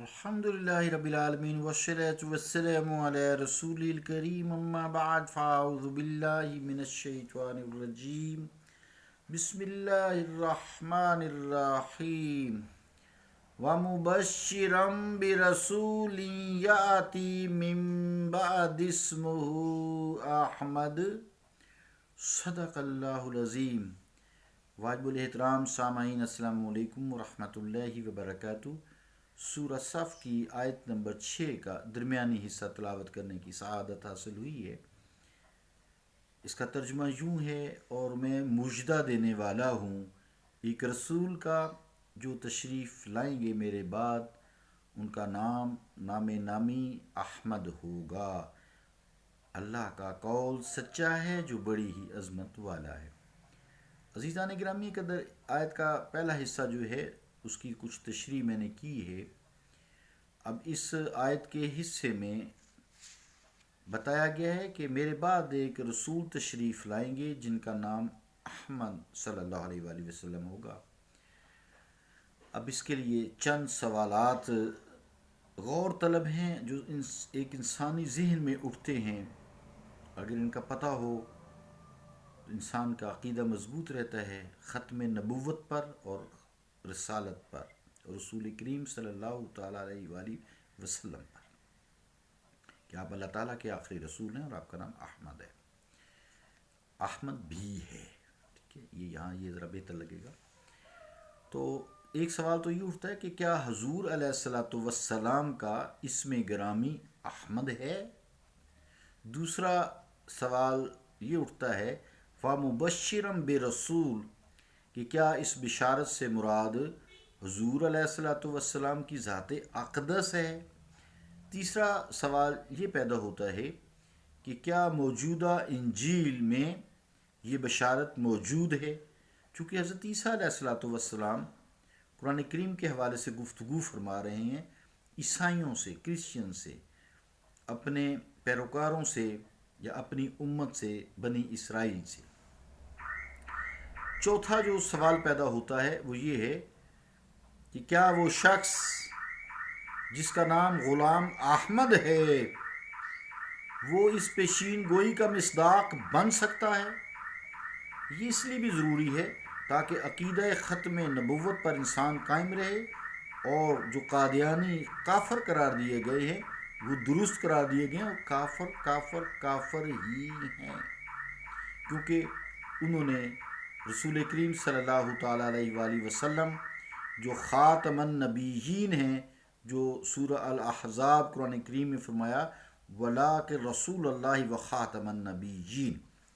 الحمدللہ رب العالمین والصلاة والسلام علی رسول الکریم اما بعد فاعوذ باللہ من الشیطان الرجیم بسم اللہ الرحمن الرحیم ومبشرا برسول یاتی من بعد اسمہ احمد صدق اللہ العظیم۔ واجب الاحترام سامعین السلام علیکم ورحمۃ اللہ وبرکاتہ۔ سورہ صف کی آیت نمبر 6 کا درمیانی حصہ تلاوت کرنے کی سعادت حاصل ہوئی ہے۔ اس کا ترجمہ یوں ہے: اور میں مژدہ دینے والا ہوں ایک رسول کا جو تشریف لائیں گے میرے بعد، ان کا نام نامی احمد ہوگا۔ اللہ کا قول سچا ہے جو بڑی ہی عظمت والا ہے۔ عزیزان گرامی قدر، آیت کا پہلا حصہ جو ہے اس کی کچھ تشریح میں نے کی ہے۔ اب اس آیت کے حصے میں بتایا گیا ہے کہ میرے بعد ایک رسول تشریف لائیں گے جن کا نام احمد صلی اللہ علیہ وآلہ وسلم ہوگا۔ اب اس کے لیے چند سوالات غور طلب ہیں جو ایک انسانی ذہن میں اٹھتے ہیں۔ اگر ان کا پتہ ہو تو انسان کا عقیدہ مضبوط رہتا ہے ختم نبوت پر اور رسالت پر اور رسول کریم صلی اللہ تعالیٰ علیہ وآلہ وسلم پر، کہ آپ اللہ تعالیٰ کے آخری رسول ہیں اور آپ کا نام احمد ہے، احمد بھی ہے۔ ٹھیک ہے، یہ ذرا بہتر لگے گا۔ تو ایک سوال تو یہ اٹھتا ہے کہ کیا حضور علیہ الصلوۃ والسلام کا اسم گرامی احمد ہے؟ دوسرا سوال یہ اٹھتا ہے فَمُبَشِّرًا بِرَسُولٍ، کہ کیا اس بشارت سے مراد حضور علیہ الصلوۃ والسلام کی ذات اقدس ہے؟ تیسرا سوال یہ پیدا ہوتا ہے کہ کیا موجودہ انجیل میں یہ بشارت موجود ہے؟ چونکہ حضرت عیسیٰ علیہ الصلوۃ والسلام قرآن کریم کے حوالے سے گفتگو فرما رہے ہیں عیسائیوں سے، کرسچن سے، اپنے پیروکاروں سے یا اپنی امت سے، بنی اسرائیل سے۔ چوتھا جو سوال پیدا ہوتا ہے وہ یہ ہے کہ کیا وہ شخص جس کا نام غلام احمد ہے وہ اس پیشین گوئی کا مصداق بن سکتا ہے؟ یہ اس لیے بھی ضروری ہے تاکہ عقیدہ ختم نبوت پر انسان قائم رہے اور جو قادیانی کافر قرار دیے گئے ہیں وہ درست قرار دیے گئے ہیں، اور کافر کافر کافر ہی ہیں، کیونکہ انہوں نے رسول کریم صلی اللہ تعالیٰ علیہ وآلہ وسلم جو خاتم النبیین ہیں، جو سورہ الاحزاب قرآن کریم میں فرمایا وَلَٰكِن رسول اللہ وخاتم النبیین،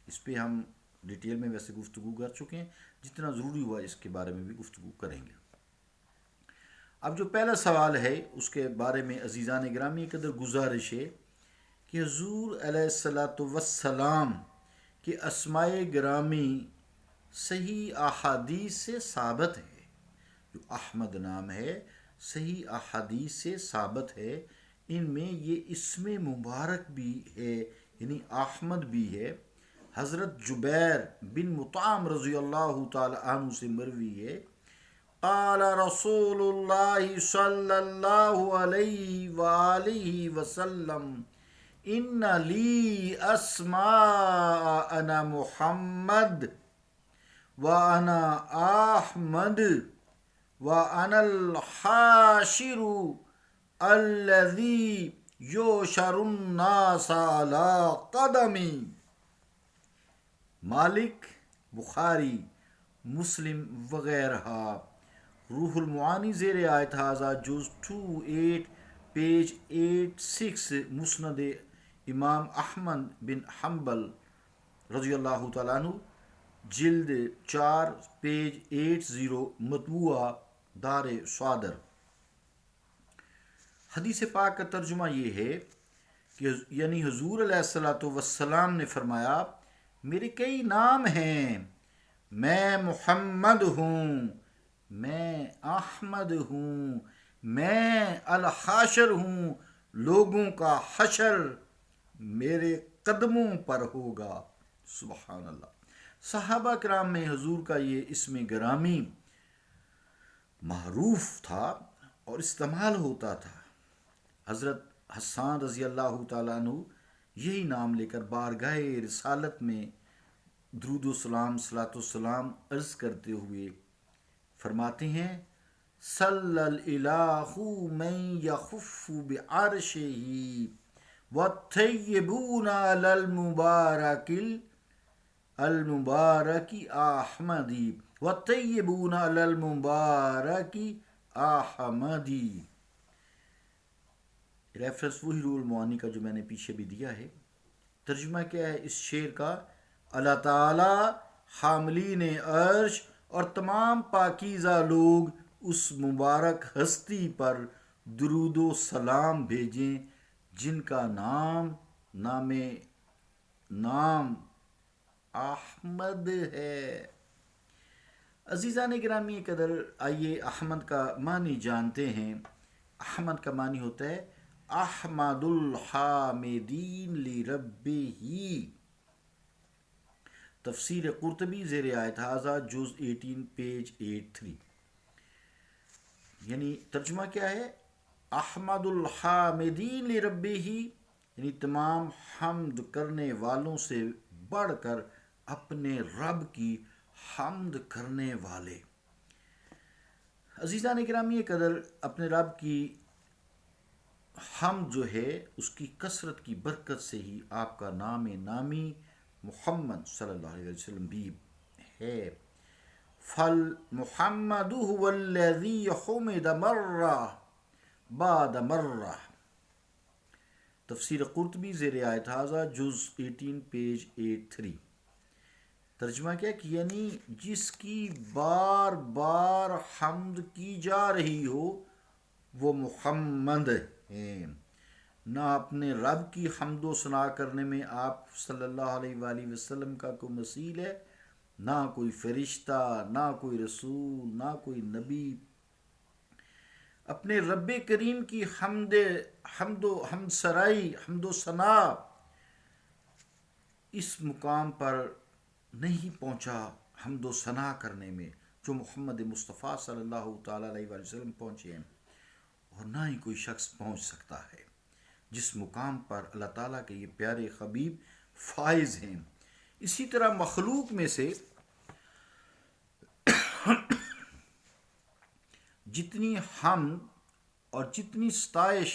اس پہ ہم ڈیٹیل میں ویسے گفتگو کر چکے ہیں، جتنا ضروری ہوا اس کے بارے میں بھی گفتگو کریں گے۔ اب جو پہلا سوال ہے اس کے بارے میں عزیزان گرامی قدر گزارش ہے کہ حضور علیہ الصلوۃ والسلام کے اسماء گرامی صحیح احادیث سے ثابت ہے۔ جو احمد نام ہے صحیح احادیث سے ثابت ہے، ان میں یہ اسم مبارک بھی ہے، یعنی احمد بھی ہے۔ حضرت جبیر بن مطعم رضی اللہ تعالی عنہ سے مروی ہے، قال رسول اللہ صلی اللہ علیہ وآلہ وسلم ان لی اسماء انا محمد وانا احمد وانا الحاشر الذی یحشر الناس علی قدمی۔ مالک، بخاری، مسلم وغیرہ۔ روح المعانی زیر آیت ھذا جز 28 پیج 86 مسند امام احمد بن حنبل رضی اللہ تعالیٰ عنہ، جلد 4 پیج 80 مطبوعہ دار صادر۔ حدیث پاک کا ترجمہ یہ ہے کہ یعنی حضور علیہ الصلوۃ والسلام نے فرمایا میرے کئی نام ہیں، میں محمد ہوں، میں احمد ہوں، میں الحاشر ہوں، لوگوں کا حشر میرے قدموں پر ہوگا۔ سبحان اللہ۔ صحابہ کرام میں حضور کا یہ اسم گرامی معروف تھا اور استعمال ہوتا تھا، حضرت حسان رضی اللہ تعالیٰ عنہ یہی نام لے کر بارگاہ رسالت میں درود و سلام صلاۃ و سلام عرض کرتے ہوئے فرماتے ہیں صلی الالہ من یخف بعرشہ والطیبون علی المبارک احمدی والطیبون علی المبارک احمدی۔ ریفرنس وہی رول معانی کا جو میں نے پیچھے بھی دیا ہے۔ ترجمہ کیا ہے اس شعر کا؟ اللہ تعالیٰ حاملین عرش اور تمام پاکیزہ لوگ اس مبارک ہستی پر درود و سلام بھیجیں جن کا نام احمد ہے۔ عزیزان گرامی قدر، آئیے احمد کا معنی جانتے ہیں۔ احمد کا معنی ہوتا ہے احمد الحامدین لربہ۔ تفسیر قرطبی زیر آیت ھذا جز 18 پیج 83۔ یعنی ترجمہ کیا ہے؟ احمد الحامدین لربہ، یعنی تمام حمد کرنے والوں سے بڑھ کر اپنے رب کی حمد کرنے والے۔ عزیزان گرامی قدر، اپنے رب کی حمد جو ہے اس کی کثرت کی برکت سے ہی آپ کا نام نامی محمد صلی اللہ علیہ وسلم بھی ہے۔ فالمحمد هو الذی حمد مرہ بعد مرہ۔ تفسیر قرطبی زیر آیت ھذا جز 18 پیج 83۔ ترجمہ کیا کہ یعنی جس کی بار بار حمد کی جا رہی ہو وہ محمد ہیں۔ نہ اپنے رب کی حمد و ثنا کرنے میں آپ صلی اللہ علیہ وآلہ وسلم کا کوئی مثیل ہے، نہ کوئی فرشتہ، نہ کوئی رسول، نہ کوئی نبی۔ اپنے رب کریم کی حمد و ثنا اس مقام پر نہیں پہنچا حمد و ثنا کرنے میں جو محمد مصطفیٰ صلی اللہ تعالیٰ علیہ وآلہ وسلم پہنچے ہیں، اور نہ ہی کوئی شخص پہنچ سکتا ہے جس مقام پر اللہ تعالیٰ کے یہ پیارے حبیب فائز ہیں۔ اسی طرح مخلوق میں سے جتنی حمد اور جتنی ستائش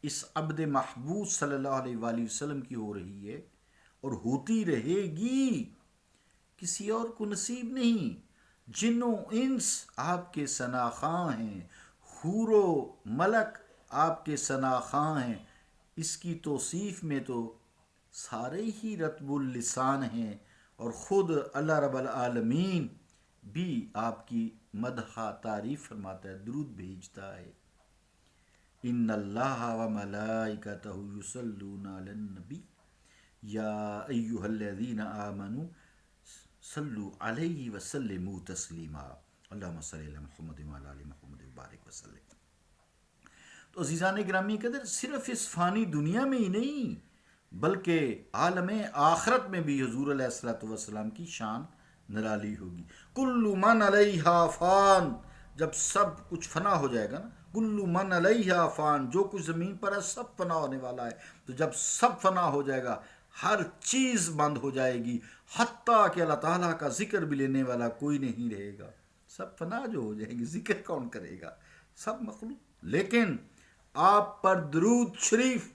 اس عبد محبوب صلی اللہ علیہ وآلہ وسلم کی ہو رہی ہے اور ہوتی رہے گی، کسی اور کو نصیب نہیں۔ جن و انس آپ کے ثناخواں ہیں، حور و ملک آپ کے ثناخواں ہیں۔ اس کی توصیف میں تو سارے ہی رطب اللسان ہیں، اور خود اللہ رب العالمین بھی آپ کی مدح تعریف فرماتا ہے، درود بھیجتا ہے۔ ان اللہ و ملائکتہ یصلون علی النبی یا ایھا الذین آمنوا صلوا علیہ وسلموا تسلیما اللہم صلی علی محمد وعلی آل محمد وبارک وسلم۔ تو عزیزان گرامی قدر، صرف اس فانی دنیا میں ہی نہیں بلکہ عالم آخرت میں بھی حضور علیہ الصلوۃ والسلام کی شان نرالی ہوگی۔ کل من علیہا فان، جب سب کچھ فنا ہو جائے گا نا، کل من علیہا فان، جو کچھ زمین پر ہے سب فنا ہونے والا ہے، تو جب سب فنا ہو جائے گا ہر چیز بند ہو جائے گی، حتیٰ کہ اللہ تعالیٰ کا ذکر بھی لینے والا کوئی نہیں رہے گا۔ سب فنا جو ہو جائیں گے، ذکر کون کرے گا؟ سب مخلوق۔ لیکن آپ پر درود شریف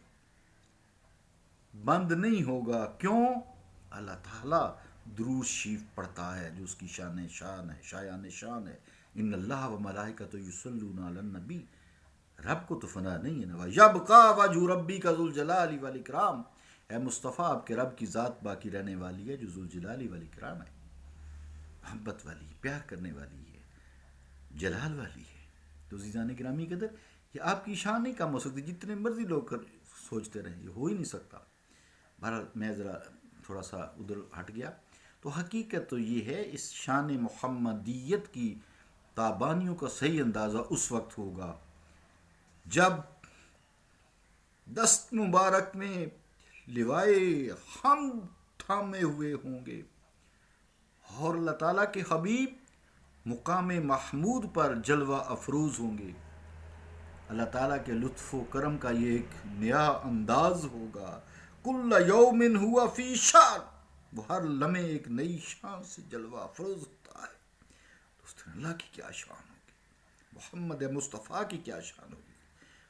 بند نہیں ہوگا، کیوں؟ اللہ تعالیٰ درود شریف پڑھتا ہے جو اس کی شان ہے، شایان شان ہے۔ ان اللہ و ملائکتہ یصلون علی النبی، رب کو تو فنا نہیں ہے نا۔ یبقی وجہ ربک ذو الجلال والاکرام، اے مصطفیٰ آپ کے رب کی ذات باقی رہنے والی ہے جو ذوالجلال والاکرام ہے، محبت والی، پیار کرنے والی ہے، جلال والی ہے۔ تو عزیزان گرامی قدر، یہ آپ کی شان نہیں کم ہو سکتی، جتنے مرضی لوگ سوچتے رہیں، یہ ہو ہی نہیں سکتا۔ بہرحال میں ذرا تھوڑا سا ادھر ہٹ گیا۔ تو حقیقت تو یہ ہے، اس شان محمدیت کی تابانیوں کا صحیح اندازہ اس وقت ہوگا جب دست مبارک میں لوائے حمد تھامے ہوئے ہوں گے اور اللہ تعالیٰ کے حبیب مقام محمود پر جلوہ افروز ہوں گے، اللہ تعالیٰ کے لطف و کرم کا یہ ایک نیا انداز ہوگا. کل یوم ہوا فی شان، وہ ہر لمحے ایک نئی شان سے جلوہ افروز ہوتا ہے. دوستان اللہ کی کیا شان ہوگی، محمد مصطفیٰ کی کیا شان ہوگی.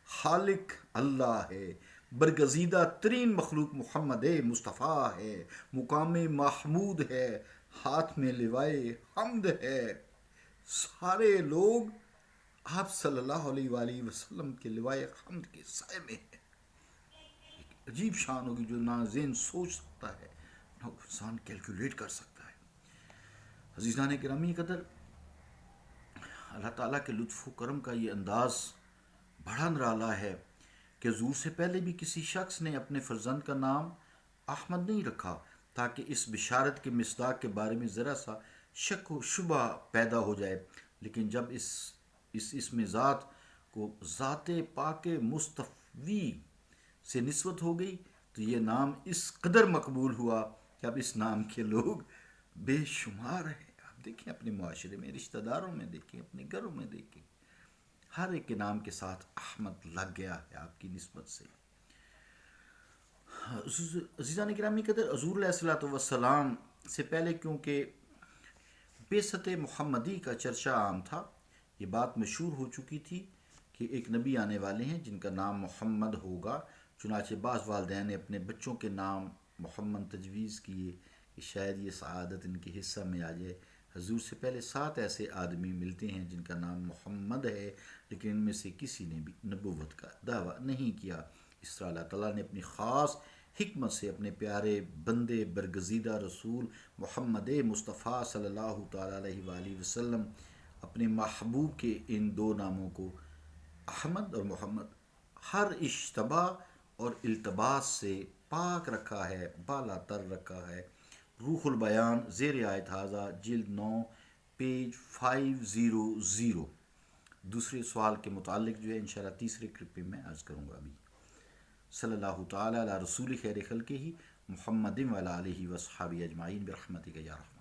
خالق اللہ ہے، برگزیدہ ترین مخلوق محمد مصطفیٰ ہے، مقام محمود ہے، ہاتھ میں لوائے حمد ہے. سارے لوگ آپ صلی اللہ علیہ وآلہ وسلم کے لوائے حمد کے سائے میں ہیں. ایک عجیب شان ہوگی جو نہ ذہن سوچ سکتا ہے نہ انسان کیلکولیٹ کر سکتا ہے. عزیزان گرامی قدر، اللہ تعالیٰ کے لطف و کرم کا یہ انداز بڑا نرالا ہے کہ حضور سے پہلے بھی کسی شخص نے اپنے فرزند کا نام احمد نہیں رکھا تاکہ اس بشارت کے مصداق کے بارے میں ذرا سا شک و شبہ پیدا ہو جائے. لیکن جب اس میں ذات کو ذات پاک مصطفی سے نسبت ہو گئی تو یہ نام اس قدر مقبول ہوا کہ اب اس نام کے لوگ بے شمار ہیں. آپ دیکھیں اپنے معاشرے میں، رشتہ داروں میں دیکھیں، اپنے گھروں میں دیکھیں، ہر ایک کے نام کے ساتھ احمد لگ گیا ہے آپ کی نسبت سے. عزیزان گرامی قدر، حضور علیہ الصلوۃ والسلام سے پہلے کیونکہ بعثت محمدی کا چرچا عام تھا، یہ بات مشہور ہو چکی تھی کہ ایک نبی آنے والے ہیں جن کا نام محمد ہوگا. چنانچہ بعض والدین نے اپنے بچوں کے نام محمد تجویز کیے کہ شاید یہ سعادت ان کے حصہ میں آ جائے. حضور سے پہلے 7 ایسے آدمی ملتے ہیں جن کا نام محمد ہے، لیکن ان میں سے کسی نے بھی نبوت کا دعویٰ نہیں کیا. اس طرح اللہ تعالیٰ نے اپنی خاص حکمت سے اپنے پیارے بندے برگزیدہ رسول محمد مصطفیٰ صلی اللہ تعالیٰ علیہ وآلہ وسلم اپنے محبوب کے ان 2 ناموں کو احمد اور محمد ہر اشتباہ اور التباس سے پاک رکھا ہے، بالا تر رکھا ہے. روح البیان زیر آیت حاضہ جلد 9 پیج 500. دوسرے سوال کے متعلق جو ہے انشاءاللہ تیسرے کلپ میں عرض کروں گا. ابھی صلی اللہ تعالیٰ علی رسول خیر خلقہ محمد و علی آلہ و صحبہ اجمعین برحمتک یا رحمن.